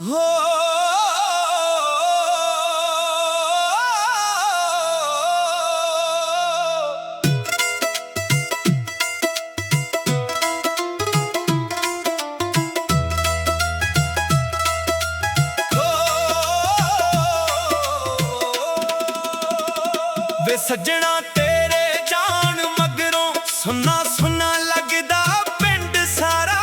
हो वे सजना तेरे जान मगरों सुना सुना लगदा पिंड सारा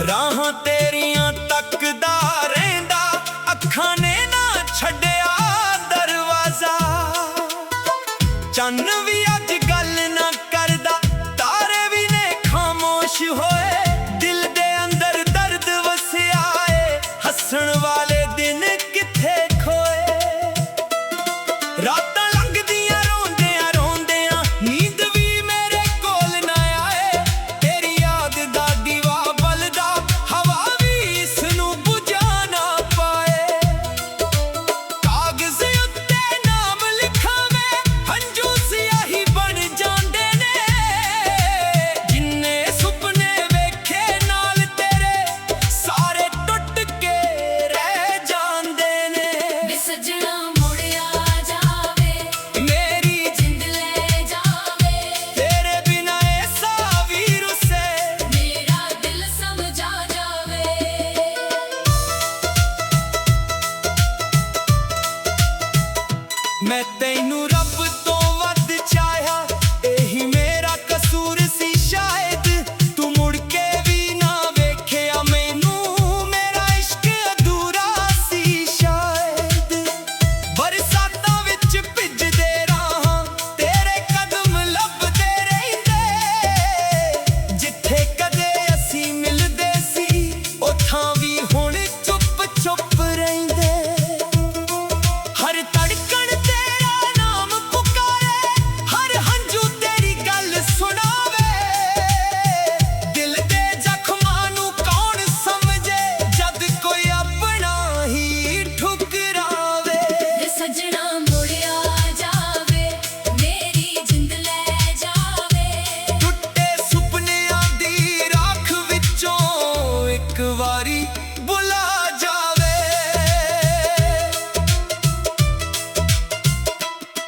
राह तेरियां तकदा रहिंदा अखां ने ना छड्डिया दरवाजा चन्न भी अज गल ना करदा तारे भी ने खामोश होए दिल दे अंदर दर्द वसिया है हसन वाले दिन किथे खोए रात लंघदियां रोंदियां रोंदियां नींद भी मेरे कोल ना आए तेरी याद दा दीवा बलदा हवा भी इसनू बुझा ना पाए कागज़ उत्ते नाम लिखा मैं हंजू सियाही बन जांदे ने जिन्ने सुपने वेखे नाल तेरे सारे टुट के रह जांदे ने वे सजना मैं तैनू रब तो वध चाहा एही मेरा कसूर सी शायद तू मुड़ के भी ना वेखिया मैनू मेरा इश्क अधूरा सी शायद बरसातां विच भिजदे राहां तेरे कदम लभदे रहिंदे जिथे कदे असीं मिलदे सी उत्थां भी हुण चुप चुप रहिंदे हर तड़कण बुला जावे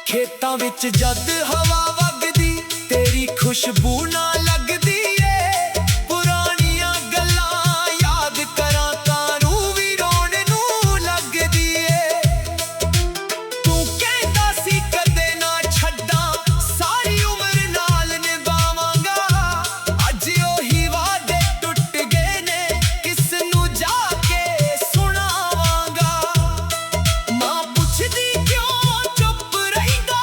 खेतां विच जद हवा वगदी तेरी खुशबू ना लगदी ए पुरानियां गल्लां याद करां तां रूह भी रोण नू लगदी ए तू कहंदा सी कदे ना छड्डां सारी उम्र नाल निभावांगा अज ओही वादे टुट गए ने किसनू जाके सुनावांगा मां पुछदी क्यों चुप रहिंदा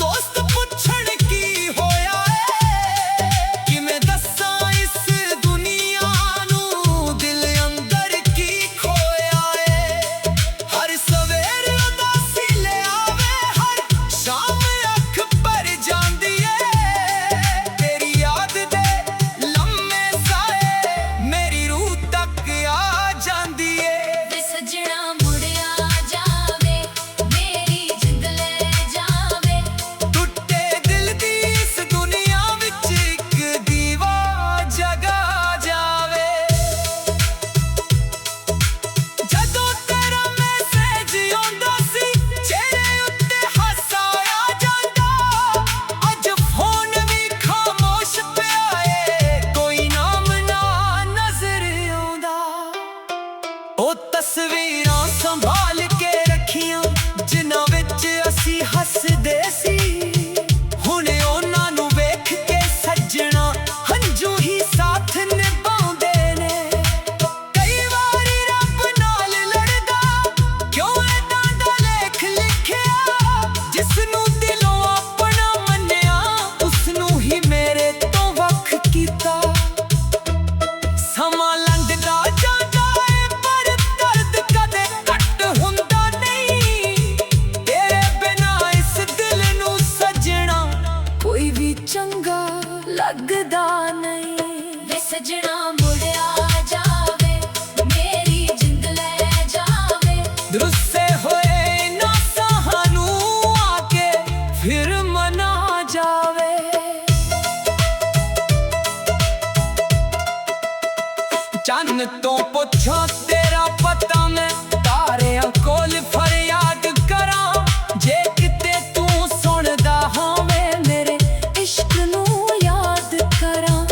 दोस्त पुछण की होया है किवें दस्सां इस दुनिया नू दिल अंदर की खोया है हर सवेर उदासी ले आवे हर शाम अख भर जांदी है तेरी याद दे लम्मे साए मेरी रूह तक आ जांदी है वे सजना मुड़िया जावे मेरी जिंद ले जावे टुटे दिल दी इस दुनिया विच इक दीवा जगा जावे जदों तेरा मैसेज आउंदा सी चेहरे उत्ते हासा आ जांदा अज फोन भी खामोश पिया ए कोई नाम ना नजर आउंदा ओ तस्वीरां संभाल के रखियां जिन्हां विच असीं हसदे सी हुण उन्हां नू वेख के सजना हंजू ही साथ निभाउंदे ने कई वारी रब नाल लड़दा क्यों ऐदां दा लेख लिखिया जिसनू दिलों अपना मन्निया उसनू ही मेरे तो वख कीता समां लंघदा जांदा ए पर दर्द कदे घट हुंदा नहीं तेरे बिना इस दिल नू सजना कोई भी चंगा लगदा नहीं वे सजना मुड़िया जावे मेरी जिंद ले जावे रुस्से होए ना सानू आके फिर मना जावे ਚੰਨ ਤੋਂ ਪੁੱਛਾਂ ਤੇਰਾ ਪਤਾ ਮੈਂ ਤਾਰਿਆਂ ਕੋਲ ਫਰਿਆਦ ਕਰਾਂ ਜੇ ਕਿਤੇ ਤੂੰ ਸੁਣਦਾ ਹੋਵੇਂ ਮੇਰੇ ਇਸ਼ਕ ਨੂੰ ਯਾਦ ਕਰਾਂ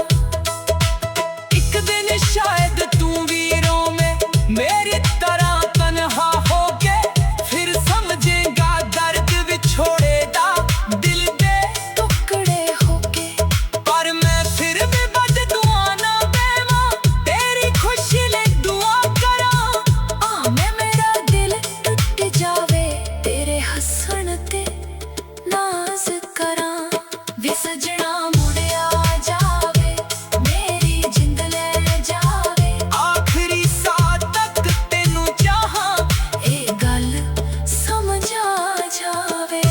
ਇੱਕ ਦਿਨ ਸ਼ਾਇਦ ਤੂੰ ਵੀ ਰੋਵੇਂ ਮੇਰੀ ਤਰ੍ਹਾਂ ਤਨਹਾ ਹੋ ਕੇ ਫਿਰ ਸਮਝੇਗਾ ਦਰਦ ਵਿਛੋੜੇ ਦਾ ਦਿਲ ਦੇ ਟੁਕੜੇ ਹੋ ਕੇ ਪਰ ਮੈਂ ਫਿਰ ਵੀ ਬਦ ਦੁਆ ਨਾ ਦੇਵਾਂ ਤੇਰੀ ਖੁਸ਼ੀ ਲਈ ਦੁਆ ਕਰਾਂ ਆਵੇਂ ਮੇਰਾ ਦਿਲ ਟੁੱਟ ਜਾਵੇ ਤੇਰੇ ਹੱਸਣ ਤੇ ਨਾਜ਼ ਕਰਾਂ ਵੇ ਸਜਣਾ ਮੁੜਿਆ ਜਾਵੇ ਮੇਰੀ ਜਿੰਦ ਲੈ ਜਾਵੇ ਆਖਰੀ ਸਾਹ ਤੱਕ ਤੈਨੂੰ ਚਾਹਾਂ ਇਹ ਗੱਲ ਸਮਝ ਆ ਜਾਵੇ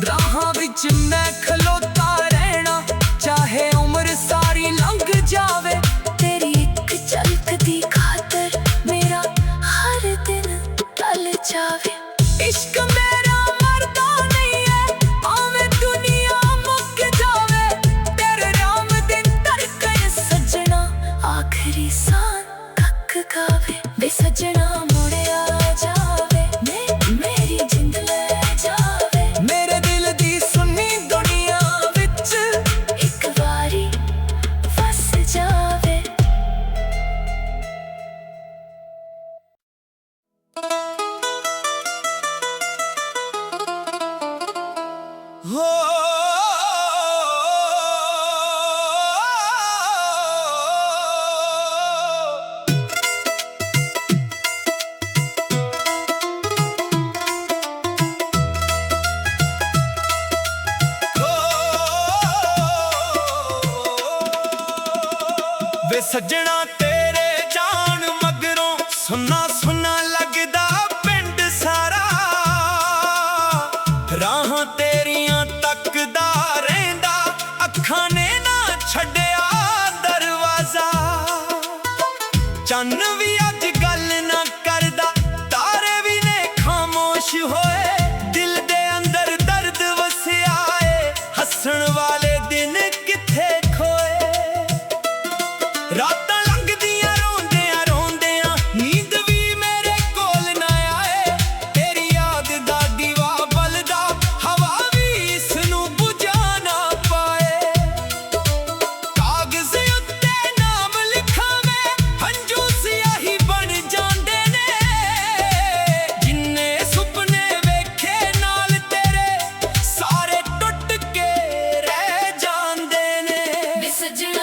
ਰਾਹਾਂ ਵਿੱਚ ਮੈਂ ਖਲੋਤਾ ਰਹਿਣਾ ਚਾਹੇ ਉਮਰ ਸਾਰੀ ਲੰਘ ਜਾਵੇ ਤੇਰੀ ਇੱਕ ਝਲਕ ਦੀ ਖਾਤਰ ਮੇਰਾ ਹਰ ਦਿਨ ਟਲ ਜਾਵੇ ਇਸ਼ਕ ਮੇਰਾ ਮਰਦਾ ਨਹੀਂ ਹੈ ਆਵੇਂ ਦੁਨੀਆ ਮੁੱਕ ਜਾਵੇ ਤੇਰੇ ਰਾਮ ਦਿਨ ਧੜਕਣ ਸੱਜਣਾ ਆਖਰੀ ਸਾਹ ਤੱਕ ਗਾਵੇ ਵੇ ਸੱਜਣਾ ਮੁੜਿਆ ਜਾਵੇ ਮੇਰੀ ਜਿੰਦ ਲੈ ਜਾਵੇ ਮੇਰੇ ਦਿਲ ਦੀ ਸੁੰਨੀ ਦੁਨੀਆ ਵਿੱਚ ਇੱਕ ਵਾਰੀ ਵਸ ਜਾਵੇ ਹੋ ਵੇ ਸੱਜਣਾ ਤੇਰੇ ਜਾਣ ਮਗਰੋਂ ਸੁੰਨਾ ਸੁੰਨਾ ਲੱਗਦਾ ਪਿੰਡ ਸਾਰਾ ਰਾਹਾਂ ਤੇਰੀਆਂ ਤੱਕਦਾ ਰਹਿੰਦਾ ਅੱਖਾਂ ਨੇ ਨਾ ਛੱਡਿਆ ਦਰਵਾਜ਼ਾ ਚੰਨ ਵੀ ਅੱਜ ਗੱਲ ਨਾ ਕਰਦਾ ਤਾਰੇ ਵੀ ਨੇ ਖਾਮੋਸ਼ ਹੋਏ ਦਿਲ ਦੇ ਅੰਦਰ ਦਰਦ ਵਸਿਆ ਏ ਹੱਸਣ ਵਾਲੇ ਦਿਨ ਕਿੱਥੇ ਖੋਏ ਰਾਤਾਂ ਲੰਘਦੀਆਂ ਰੋਂਦਿਆਂ ਰੋਂਦਿਆਂ ਨੀਂਦ ਵੀ ਮੇਰੇ ਕੋਲ ਨਾ ਆਏ ਤੇਰੀ ਯਾਦ ਦਾ ਦੀਵਾ ਬਲਦਾ ਹਵਾ ਵੀ ਇਸ ਨੂੰ ਬੁਝਾ ਨਾ ਪਾਏ ਕਾਗਜ਼ ਉੱਤੇ ਨਾਮ ਲਿਖਾਂ ਮੈਂ ਹੰਝੂ ਸਿਆਹੀ ਬਣ ਜਾਂਦੇ ਨੇ ਜਿੰਨੇ ਸੁਪਨੇ ਵੇਖੇ ਨਾਲ ਤੇਰੇ ਸਾਰੇ ਟੁੱਟ ਕੇ ਰਹਿ ਜਾਂਦੇ ਨੇ ਵੇ ਸੱਜਣਾ